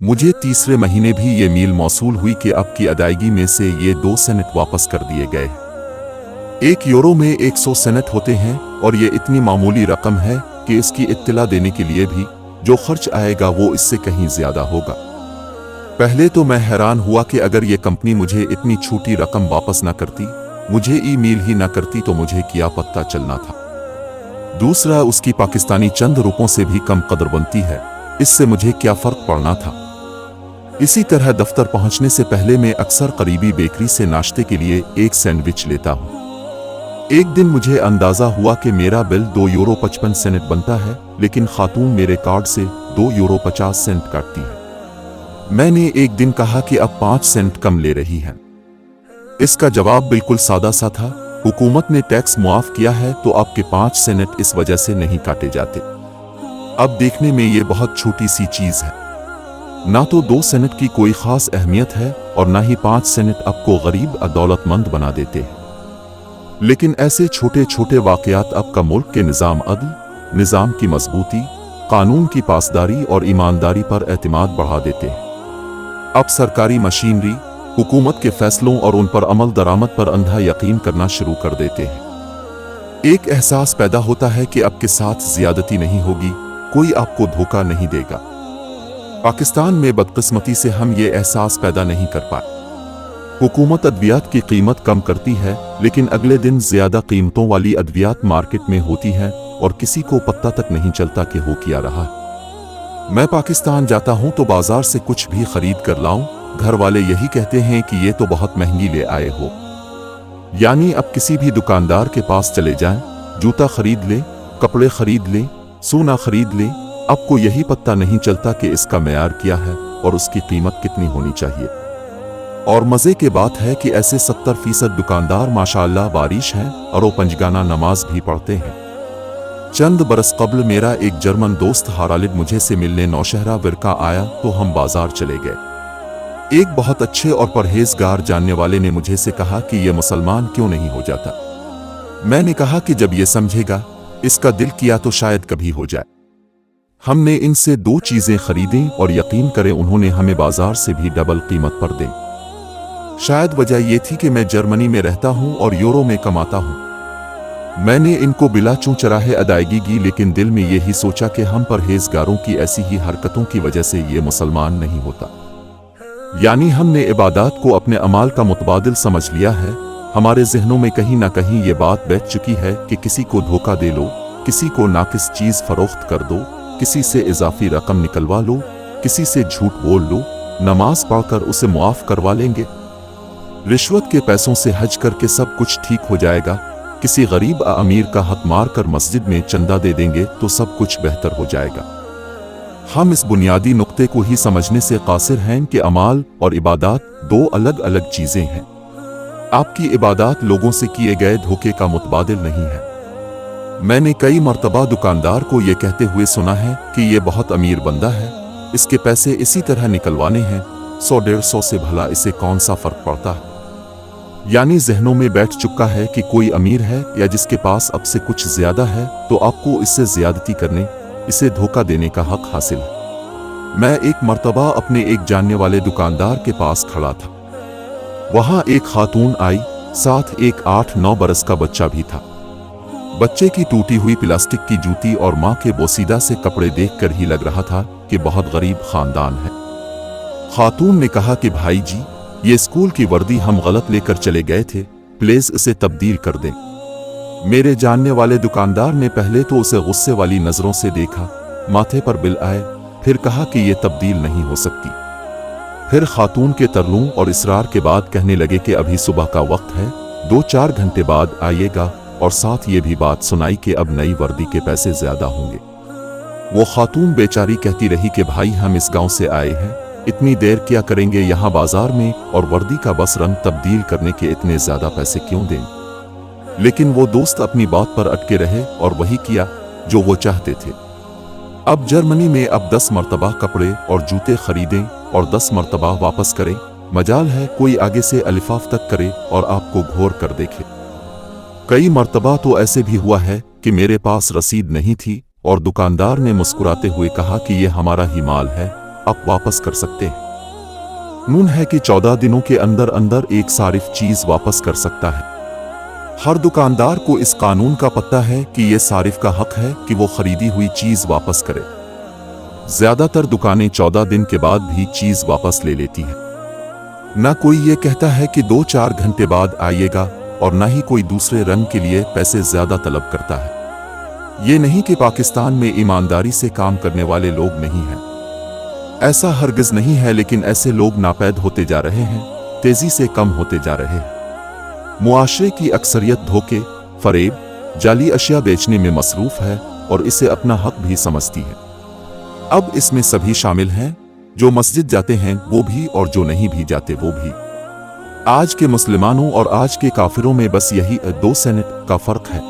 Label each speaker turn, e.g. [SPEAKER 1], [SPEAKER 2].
[SPEAKER 1] मुझे तीसरे महीने भी ये मील मौसूल हुई कि अब की अदायगी में से ये 2 सेनेट वापस कर दिए गए। 1 यूरो में 100 सेनेट होते हैं और ये इतनी मामूली रकम है कि इसकी इत्तला देने के लिए भी जो खर्च आएगा वो इससे कहीं ज्यादा होगा। पहले तो मैं हैरान हुआ कि अगर ये कंपनी मुझे इतनी छोटी रकम वापस न करती, मुझे ईमेल ही न करती तो मुझे क्या पता चलना था। दूसरा, उसकी पाकिस्तानी चंद रुपयों से भी कम कदर बनती है, इससे मुझे क्या फर्क पड़ना था। इसी तरह दफ्तर पहुंचने से पहले मैं अक्सर करीबी बेकरी से नाश्ते के लिए एक सैंडविच लेता हूं। एक दिन मुझे अंदाजा हुआ कि मेरा बिल 2 यूरो 55 सेंट बनता है, लेकिन खातून मेरे कार्ड से 2 यूरो 50 सेंट काटती है। मैंने एक दिन कहा कि अब 5 सेंट कम ले रही है। इसका जवाब बिल्कुल सादा सा था, हुकूमत ने टैक्स मुआफ किया है तो आपके 5 सेंट इस वजह से नहीं काटे जाते। अब देखने में ये बहुत छोटी सी चीज है, ना तो 2 सेंट की कोई खास अहमियत है और ना ही 5 सेंट आपको गरीब और दौलतमंद बना देते हैं। लेकिन ऐसे छोटे छोटे वाकयात आपका मुल्क के निज़ाम अदल, निज़ाम की मजबूती, कानून की पासदारी और ईमानदारी पर एतमाद बढ़ा देते हैं। अब सरकारी मशीनरी, हुकूमत के फैसलों और उन पर अमल दरामद पर अंधा यकीन करना शुरू कर देते हैं। एक एहसास पैदा होता है कि आपके साथ ज्यादती नहीं होगी, कोई आपको धोखा नहीं देगा। पाकिस्तान में बदकिस्मती से हम ये एहसास पैदा नहीं कर पाए। हुकूमत अद्वियात की कीमत कम करती है, लेकिन अगले दिन ज्यादा कीमतों वाली अद्वियात मार्केट में होती हैं और किसी को पता तक नहीं चलता कि हो क्या रहा है। मैं पाकिस्तान जाता हूं तो बाजार से कुछ भी खरीद कर लाऊं, घर वाले यही कहते हैं कि ये तो बहुत महंगी ले आए हो। यानी अब किसी भी दुकानदार के पास चले जाएं, जूता खरीद ले, कपड़े खरीद ले, सोना खरीद ले, आपको यही पता नहीं चलता कि इसका मेयार क्या है और उसकी कीमत कितनी होनी चाहिए। और मजे की बात है कि ऐसे 70% दुकानदार माशाअल्लाह बारिश हैं और वो पंजगाना नमाज भी पढ़ते हैं। चंद बरस कबल मेरा एक जर्मन दोस्त हारालिद मुझे से मिलने नौशहरा विरका आया तो हम बाजार चले गए। एक बहुत अच्छे और परहेजगार जानने वाले ने मुझे से कहा कि ये मुसलमान क्यों नहीं हो जाता। मैंने कहा कि जब ये समझेगा, इसका दिल किया तो शायद कभी हो जाए। हमने इनसे 2 चीजें खरीदें और यकीन करें उन्होंने हमें बाजार से भी डबल कीमत पर दें। शायद वजह यह थी कि मैं जर्मनी में रहता हूं और यूरो में कमाता हूं। मैंने इनको बिला चूं चराहे अदायगी की, लेकिन दिल में यही सोचा कि हम परहेजगारों की ऐसी ही हरकतों की वजह से ये मुसलमान नहीं होता। यानी हमने इबादत को अपने अमाल का मुतबादिल समझ लिया है। हमारे जहनों में कहीं ना कहीं ये बात बैठ चुकी है कि किसी को धोखा दे लो, किसी को नाकिस चीज फरोख्त कर दो, किसी से इजाफी रकम निकलवा लो, किसी से झूठ बोल लो, नमाज पढ़कर उसे मुआफ करवा लेंगे। रिश्वत के पैसों से हज करके सब कुछ ठीक हो जाएगा। किसी गरीब अमीर का हक मार कर मस्जिद में चंदा दे देंगे तो सब कुछ बेहतर हो जाएगा। हम इस बुनियादी नुक्ते को ही समझने से कासिर हैं कि अमाल और इबादत 2 अलग अलग चीजें हैं। आपकी इबादत लोगों से किए गए धोखे का मुतबादिल नहीं है। मैंने कई मर्तबा दुकानदार को यह कहते हुए सुना है कि ये बहुत अमीर बंदा है, इसके पैसे इसी तरह निकलवाने हैं, 100-150 से भला इसे कौन सा फर्क पड़ता है। यानी जहनों में बैठ चुका है कि कोई अमीर है या जिसके पास अब से कुछ ज्यादा है तो आपको इससे ज्यादती करने, इसे धोखा देने का हक हासिल है। मैं एक मर्तबा अपने एक जानने वाले दुकानदार के पास खड़ा था। वहां एक खातून आई, साथ एक 8-9 बरस का बच्चा भी था। बच्चे की टूटी हुई प्लास्टिक की जूती और मां के बोसीदा से कपड़े देखकर ही लग रहा था कि बहुत गरीब खानदान है। खातून ने कहा कि भाई जी, ये स्कूल की वर्दी हम गलत लेकर चले गए थे, प्लीज इसे तब्दील कर दें। मेरे जानने वाले दुकानदार ने पहले तो उसे गुस्से वाली नजरों से देखा, माथे पर बिल आए, फिर कहा कि ये तब्दील नहीं हो सकती। फिर खातून के तरलों और इसरार के बाद कहने लगे कि अभी सुबह का वक्त है, 2-4 घंटे बाद आइएगा, और साथ ये भी बात सुनाई कि अब नई वर्दी के पैसे ज्यादा होंगे। वो खातून बेचारी कहती रही कि भाई हम इस गांव से आए हैं, इतनी देर क्या करेंगे यहाँ बाजार में, और वर्दी का बस रंग तब्दील करने के इतने ज्यादा पैसे क्यों दें। लेकिन वो दोस्त अपनी बात पर अटके रहे और वही किया जो वो चाहते थे। अब जर्मनी में अब 10 मरतबा कपड़े और जूते खरीदें और 10 मरतबा वापस करें, मजाल है कोई आगे से अलिफाफ तक करे और आपको घोर कर देखे। कई मरतबा तो ऐसे भी हुआ है कि मेरे पास रसीद नहीं थी और दुकानदार ने मुस्कुराते हुए कहा कि ये हमारा ही माल है, आप वापस कर सकते हैं। नून है कि 14 दिनों के अंदर अंदर एक सारिफ चीज वापस कर सकता है। हर दुकानदार को इस कानून का पता है कि यह सारिफ का हक है कि वो खरीदी हुई चीज वापस करे। ज्यादातर दुकानें 14 दिन के बाद भी चीज वापस ले लेती हैं। ना कोई ये कहता है कि 2-4 घंटे बाद आइएगा, और ना ही कोई दूसरे रंग के लिए पैसे ज्यादा तलब करता है। ये नहीं कि पाकिस्तान में ईमानदारी से काम करने वाले लोग नहीं हैं, ऐसा हरगिज नहीं है, लेकिन ऐसे लोग नापैद होते जा रहे हैं, तेजी से कम होते जा रहे हैं। मुआशरे की अक्सरियत धोखे, फरेब, जाली अशिया बेचने में मसरूफ है और इसे अपना हक भी समझती है। अब इसमें सभी शामिल हैं, जो मस्जिद जाते हैं वो भी और जो नहीं भी जाते वो भी। आज के मुसलमानों और आज के काफिरों में बस यही 2 सेंट का फर्क है।